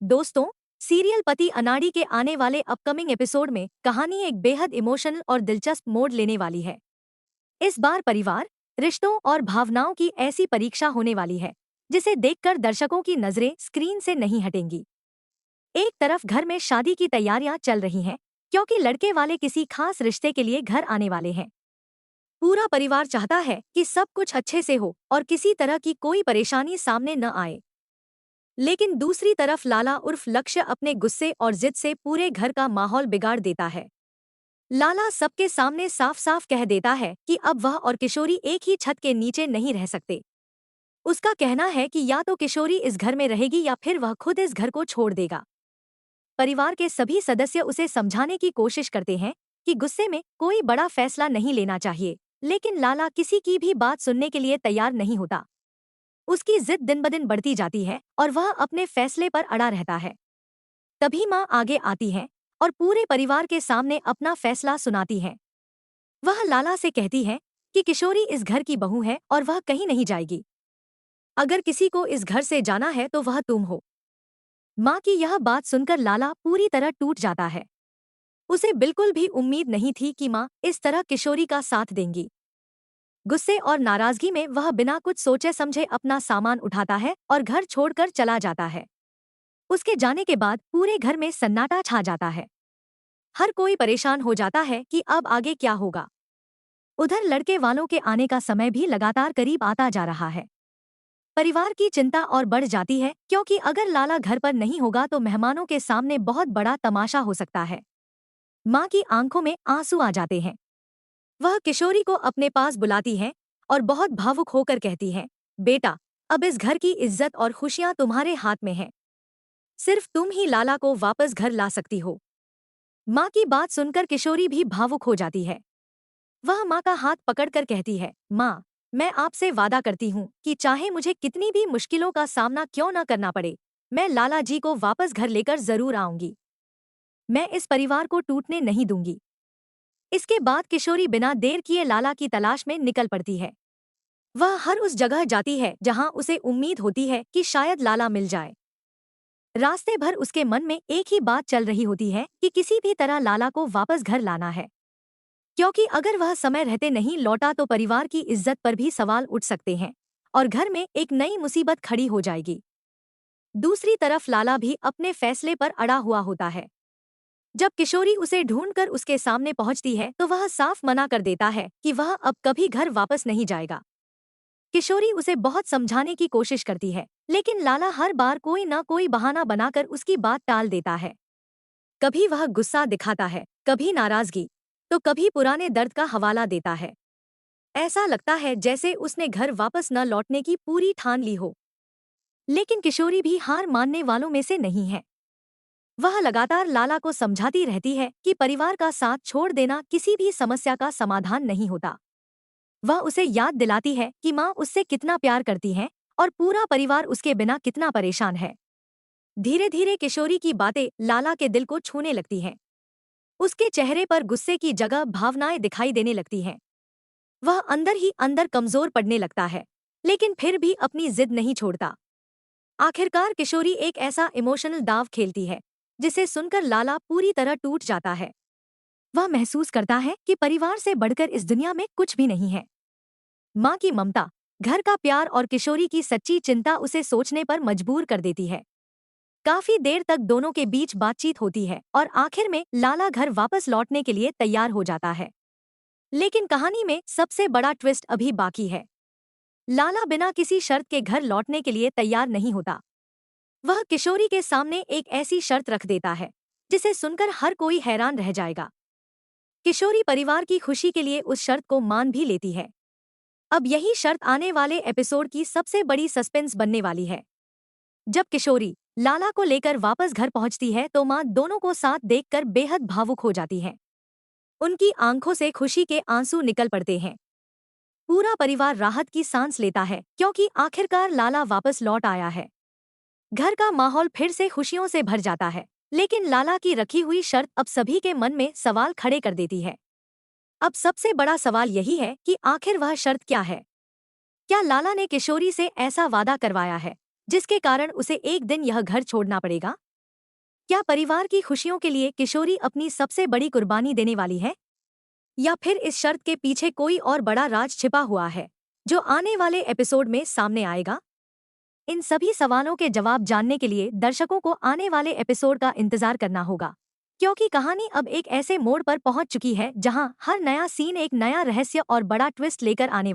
दोस्तों, सीरियल पति अनाड़ी के आने वाले अपकमिंग एपिसोड में कहानी एक बेहद इमोशनल और दिलचस्प मोड़ लेने वाली है। इस बार परिवार, रिश्तों और भावनाओं की ऐसी परीक्षा होने वाली है जिसे देखकर दर्शकों की नजरें स्क्रीन से नहीं हटेंगी। एक तरफ घर में शादी की तैयारियां चल रही हैं क्योंकि लड़के वाले किसी खास रिश्ते के लिए घर आने वाले हैं। पूरा परिवार चाहता है कि सब कुछ अच्छे से हो और किसी तरह की कोई परेशानी सामने न आए। लेकिन दूसरी तरफ लाला उर्फ लक्ष्य अपने गुस्से और जिद से पूरे घर का माहौल बिगाड़ देता है। लाला सबके सामने साफ साफ कह देता है कि अब वह और किशोरी एक ही छत के नीचे नहीं रह सकते। उसका कहना है कि या तो किशोरी इस घर में रहेगी या फिर वह खुद इस घर को छोड़ देगा। परिवार के सभी सदस्य उसे समझाने की कोशिश करते हैं कि गुस्से में कोई बड़ा फैसला नहीं लेना चाहिए, लेकिन लाला किसी की भी बात सुनने के लिए तैयार नहीं होता। उसकी जिद दिन ब दिन बढ़ती जाती है और वह अपने फैसले पर अड़ा रहता है। तभी माँ आगे आती है और पूरे परिवार के सामने अपना फैसला सुनाती है। वह लाला से कहती है कि किशोरी इस घर की बहू है और वह कहीं नहीं जाएगी। अगर किसी को इस घर से जाना है तो वह तुम हो। माँ की यह बात सुनकर लाला पूरी तरह टूट जाता है। उसे बिल्कुल भी उम्मीद नहीं थी कि माँ इस तरह किशोरी का साथ देंगी। गुस्से और नाराजगी में वह बिना कुछ सोचे समझे अपना सामान उठाता है और घर छोड़कर चला जाता है। उसके जाने के बाद पूरे घर में सन्नाटा छा जाता है। हर कोई परेशान हो जाता है कि अब आगे क्या होगा। उधर लड़के वालों के आने का समय भी लगातार करीब आता जा रहा है। परिवार की चिंता और बढ़ जाती है क्योंकि अगर लाला घर पर नहीं होगा तो मेहमानों के सामने बहुत बड़ा तमाशा हो सकता है। माँ की आंखों में आंसू आ जाते हैं। वह किशोरी को अपने पास बुलाती है और बहुत भावुक होकर कहती है, बेटा, अब इस घर की इज्जत और खुशियां तुम्हारे हाथ में हैं। सिर्फ तुम ही लाला को वापस घर ला सकती हो। माँ की बात सुनकर किशोरी भी भावुक हो जाती है। वह माँ का हाथ पकड़कर कहती है, माँ, मैं आपसे वादा करती हूँ कि चाहे मुझे कितनी भी मुश्किलों का सामना क्यों न करना पड़े, मैं लाला जी को वापस घर लेकर जरूर आऊंगी। मैं इस परिवार को टूटने नहीं दूंगी। इसके बाद किशोरी बिना देर किए लाला की तलाश में निकल पड़ती है। वह हर उस जगह जाती है जहां उसे उम्मीद होती है कि शायद लाला मिल जाए। रास्ते भर उसके मन में एक ही बात चल रही होती है कि किसी भी तरह लाला को वापस घर लाना है, क्योंकि अगर वह समय रहते नहीं लौटा तो परिवार की इज्जत पर भी सवाल उठ सकते हैं और घर में एक नई मुसीबत खड़ी हो जाएगी। दूसरी तरफ लाला भी अपने फैसले पर अड़ा हुआ होता है। जब किशोरी उसे ढूंढकर उसके सामने पहुंचती है तो वह साफ मना कर देता है कि वह अब कभी घर वापस नहीं जाएगा। किशोरी उसे बहुत समझाने की कोशिश करती है, लेकिन लाला हर बार कोई न कोई बहाना बनाकर उसकी बात टाल देता है। कभी वह गुस्सा दिखाता है, कभी नाराजगी, तो कभी पुराने दर्द का हवाला देता है। ऐसा लगता है जैसे उसने घर वापस न लौटने की पूरी ठान ली हो। लेकिन किशोरी भी हार मानने वालों में से नहीं है। वह लगातार लाला को समझाती रहती है कि परिवार का साथ छोड़ देना किसी भी समस्या का समाधान नहीं होता। वह उसे याद दिलाती है कि माँ उससे कितना प्यार करती है और पूरा परिवार उसके बिना कितना परेशान है। धीरे धीरे किशोरी की बातें लाला के दिल को छूने लगती हैं। उसके चेहरे पर गुस्से की जगह भावनाएं दिखाई देने लगती हैं। वह अंदर ही अंदर कमजोर पड़ने लगता है, लेकिन फिर भी अपनी जिद नहीं छोड़ता। आखिरकार किशोरी एक ऐसा इमोशनल दाव खेलती है जिसे सुनकर लाला पूरी तरह टूट जाता है। वह महसूस करता है कि परिवार से बढ़कर इस दुनिया में कुछ भी नहीं है। माँ की ममता, घर का प्यार और किशोरी की सच्ची चिंता उसे सोचने पर मजबूर कर देती है। काफी देर तक दोनों के बीच बातचीत होती है और आखिर में लाला घर वापस लौटने के लिए तैयार हो जाता है। लेकिन कहानी में सबसे बड़ा ट्विस्ट अभी बाकी है। लाला बिना किसी शर्त के घर लौटने के लिए तैयार नहीं होता। वह किशोरी के सामने एक ऐसी शर्त रख देता है जिसे सुनकर हर कोई हैरान रह जाएगा। किशोरी परिवार की खुशी के लिए उस शर्त को मान भी लेती है। अब यही शर्त आने वाले एपिसोड की सबसे बड़ी सस्पेंस बनने वाली है। जब किशोरी लाला को लेकर वापस घर पहुंचती है तो माँ दोनों को साथ देखकर बेहद भावुक हो जाती है। उनकी आंखों से खुशी के आंसू निकल पड़ते हैं। पूरा परिवार राहत की सांस लेता है क्योंकि आखिरकार लाला वापस लौट आया है। घर का माहौल फिर से खुशियों से भर जाता है, लेकिन लाला की रखी हुई शर्त अब सभी के मन में सवाल खड़े कर देती है। अब सबसे बड़ा सवाल यही है कि आखिर वह शर्त क्या है। क्या लाला ने किशोरी से ऐसा वादा करवाया है जिसके कारण उसे एक दिन यह घर छोड़ना पड़ेगा? क्या परिवार की खुशियों के लिए किशोरी अपनी सबसे बड़ी कुर्बानी देने वाली है, या फिर इस शर्त के पीछे कोई और बड़ा राज छिपा हुआ है जो आने वाले एपिसोड में सामने आएगा? इन सभी सवालों के जवाब जानने के लिए दर्शकों को आने वाले एपिसोड का इंतजार करना होगा, क्योंकि कहानी अब एक ऐसे मोड़ पर पहुंच चुकी है जहां हर नया सीन एक नया रहस्य और बड़ा ट्विस्ट लेकर आने वाला